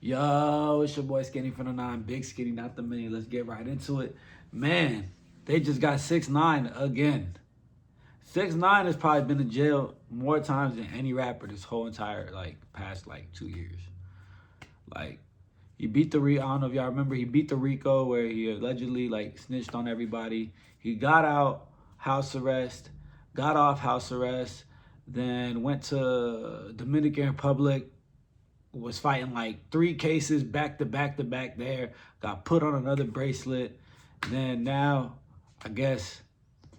Yo, it's your boy Skinny from the 9, Big Skinny, not the mini. Let's get right into it. Man, they just got 6ix9ine again. 6ix9ine has probably been in jail more times than any rapper this whole entire past 2 years. Like he beat the I don't know if y'all remember, he beat the Rico where he allegedly snitched on everybody. He got out house arrest, got off house arrest, then went to Dominican Republic, was fighting 3 cases back to back to back there, got put on another bracelet. Then now, I guess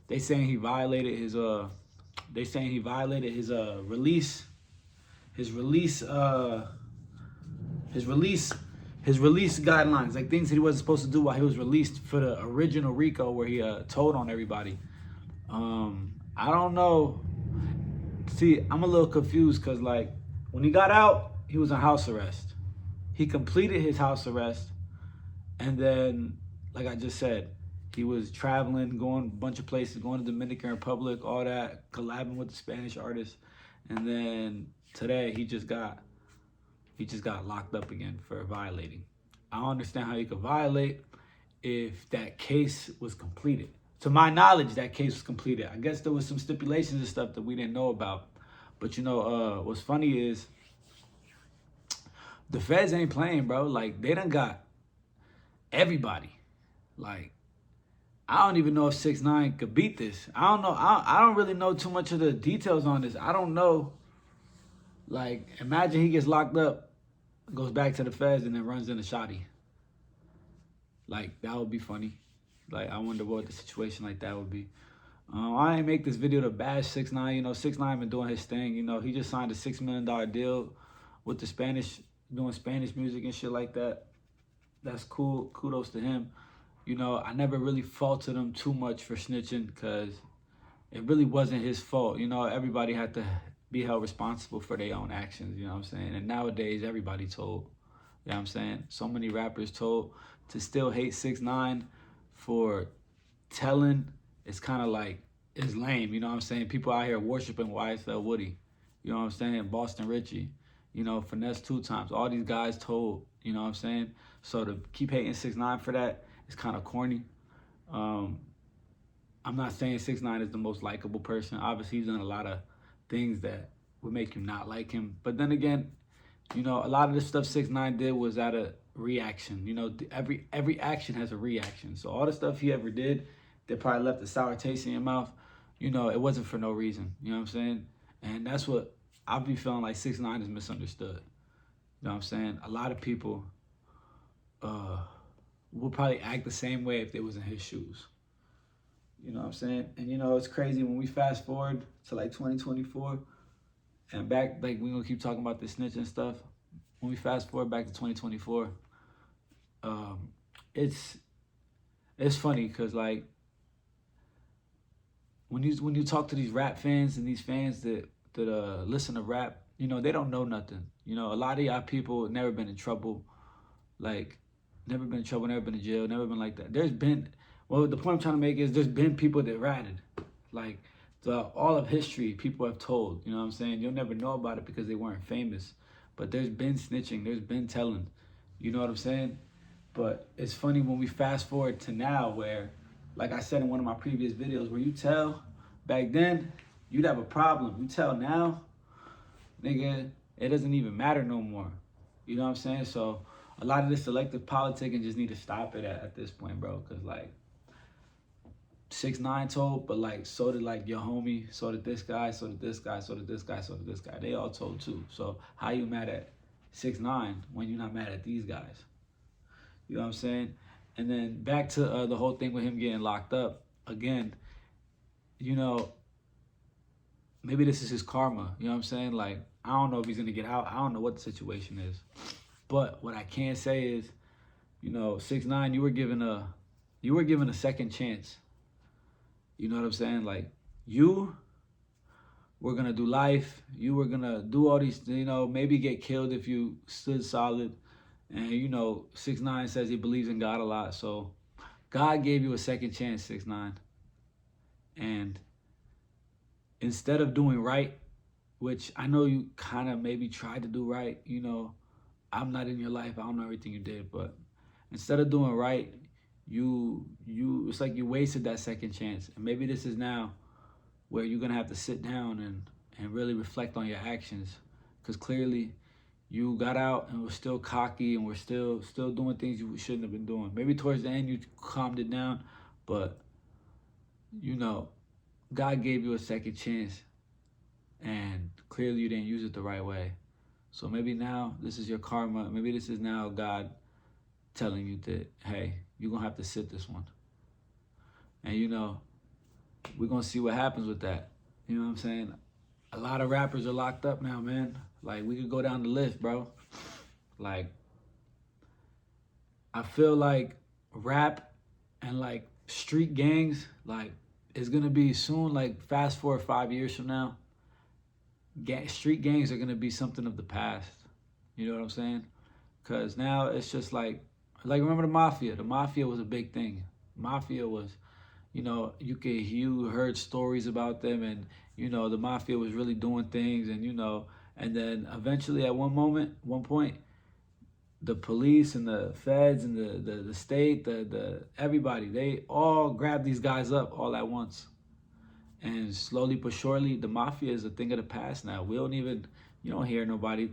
they saying he violated his release his release guidelines, like things that he wasn't supposed to do while he was released for the original Rico where he told on everybody. I don't know. See, I'm a little confused because when he got out, he was on house arrest. He completed his house arrest, and then, like I just said, he was traveling, going a bunch of places, going to Dominican Republic, all that, collabing with the Spanish artists, and then today he just got locked up again for violating. I don't understand how you could violate if that case was completed. To my knowledge, that case was completed. I guess there was some stipulations and stuff that we didn't know about. But what's funny is the feds ain't playing, bro. Like, they done got everybody. Like, I don't even know if 6ix9ine could beat this. I don't know. I don't really know too much of the details on this. I don't know. Like, imagine he gets locked up, goes back to the feds, and then runs into Shotty. Like, that would be funny. Like, I wonder what the situation like that would be. I didn't make this video to bash 6ix9ine. 6ix9ine been doing his thing. He just signed a $6 million deal with the Spanish, doing Spanish music and shit like that. That's cool. Kudos to him. I never really faulted him too much for snitching because it really wasn't his fault. Everybody had to be held responsible for their own actions, you know what I'm saying? And nowadays, everybody told. You know what I'm saying? So many rappers told. To still hate 6ix9ine for telling, it's kind of it's lame, you know what I'm saying? People out here worshiping YSL Woody, you know what I'm saying? Boston Richie, Finesse 2 Times. All these guys told, you know what I'm saying? So to keep hating 6ix9ine for that, it's kind of corny. I'm not saying 6ix9ine is the most likable person. Obviously, he's done a lot of things that would make you not like him. But then again, a lot of the stuff 6ix9ine did was out of reaction. Every action has a reaction. So all the stuff he ever did that probably left a sour taste in your mouth, it wasn't for no reason. You know what I'm saying? And that's what I'll be feeling like 6ix9ine is misunderstood. You know what I'm saying? A lot of people would probably act the same way if they was in his shoes. You know what I'm saying? And it's crazy when we fast forward to 2024 and back, we're gonna keep talking about the snitching stuff. When we fast forward back to 2024, it's funny because when you talk to these rap fans and these fans that listen to rap, they don't know nothing. A lot of y'all people never been in trouble, never been in trouble, never been in jail, never been like that. The point I'm trying to make is there's been people that ratted. All of history, people have told, you know what I'm saying? You'll never know about it because they weren't famous. But there's been snitching, there's been telling, you know what I'm saying? But it's funny when we fast forward to now where, like I said in one of my previous videos, where you tell back then, you'd have a problem. You tell now, nigga, it doesn't even matter no more. You know what I'm saying? So a lot of this selective politicking just need to stop it at this point, bro. Because 6ix9ine told, but so did your homie, so did this guy, so did this guy, so did this guy, so did this guy. They all told too. So how you mad at 6ix9ine when you're not mad at these guys? You know what I'm saying? And then back to the whole thing with him getting locked up again. Maybe this is his karma. You know what I'm saying? I don't know if he's gonna get out. I don't know what the situation is. But what I can say is, 6ix9ine, you were given a second chance. You know what I'm saying? You were going to do life. You were going to do all these, maybe get killed if you stood solid. And, 6ix9ine says he believes in God a lot. So God gave you a second chance, 6ix9ine. And instead of doing right, which I know you kind of maybe tried to do right, I'm not in your life. I don't know everything you did, but instead of doing right, it's like you wasted that second chance. And maybe this is now where you're gonna have to sit down and really reflect on your actions, because clearly you got out and were still cocky and were still doing things you shouldn't have been doing. Maybe towards the end you calmed it down, but you know, God gave you a second chance, and clearly you didn't use it the right way. So maybe now this is your karma. Maybe this is now God telling you that, hey, you're gonna have to sit this one. And you know, we're gonna see what happens with that. You know what I'm saying? A lot of rappers are locked up now, man. Like, we could go down the list, bro. Like, I feel like rap and like street gangs, like, it's gonna be soon, like fast forward 5 years from now, street gangs are gonna be something of the past. You know what I'm saying? Because now it's just like remember the mafia? The mafia was a big thing. Mafia was, you know, you heard stories about them, and you know the mafia was really doing things, and you know, and then eventually at one point, the police and the feds and the state, the everybody, they all grabbed these guys up all at once. And slowly but surely, the mafia is a thing of the past now. You don't hear nobody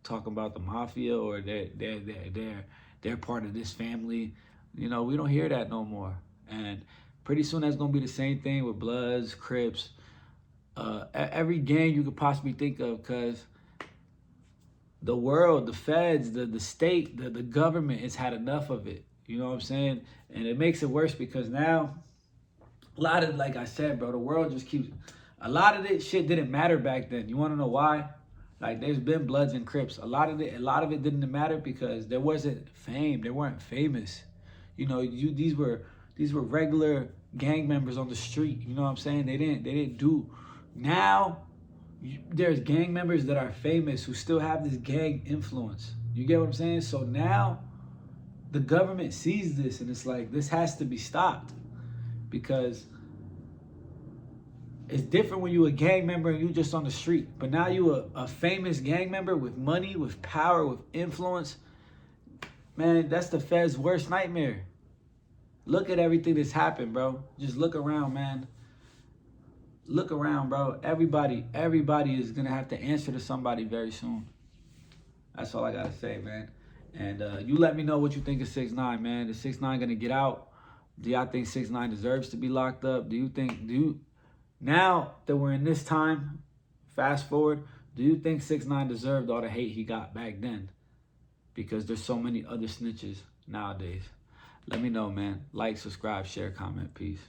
talking about the mafia, or they're part of this family. You know, we don't hear that no more. And pretty soon that's gonna be the same thing with Bloods, Crips, every gang you could possibly think of, because the world, the feds, the state, the government has had enough of it. You know what I'm saying? And it makes it worse because now, a lot of, like I said, bro, the world just keeps, a lot of this shit didn't matter back then. You want to know why? Like, there's been Bloods and Crips. A lot of it didn't matter because there wasn't fame. They weren't famous. You know, these were regular gang members on the street. You know what I'm saying? They didn't do. Now there's gang members that are famous who still have this gang influence. You get what I'm saying? So now the government sees this and it's like, this has to be stopped, because it's different when you a gang member and you just on the street. But now you a famous gang member with money, with power, with influence. Man, that's the Fed's worst nightmare. Look at everything that's happened, bro. Just look around, man. Look around, bro. Everybody is gonna have to answer to somebody very soon. That's all I gotta say, man. And you let me know what you think of 6ix9ine, man. Is 6ix9ine gonna get out? Do y'all think 6ix9ine deserves to be locked up? Now that we're in this time, fast forward, do you think 6ix9ine deserved all the hate he got back then? Because there's so many other snitches nowadays. Let me know, man. Like, subscribe, share, comment. Peace.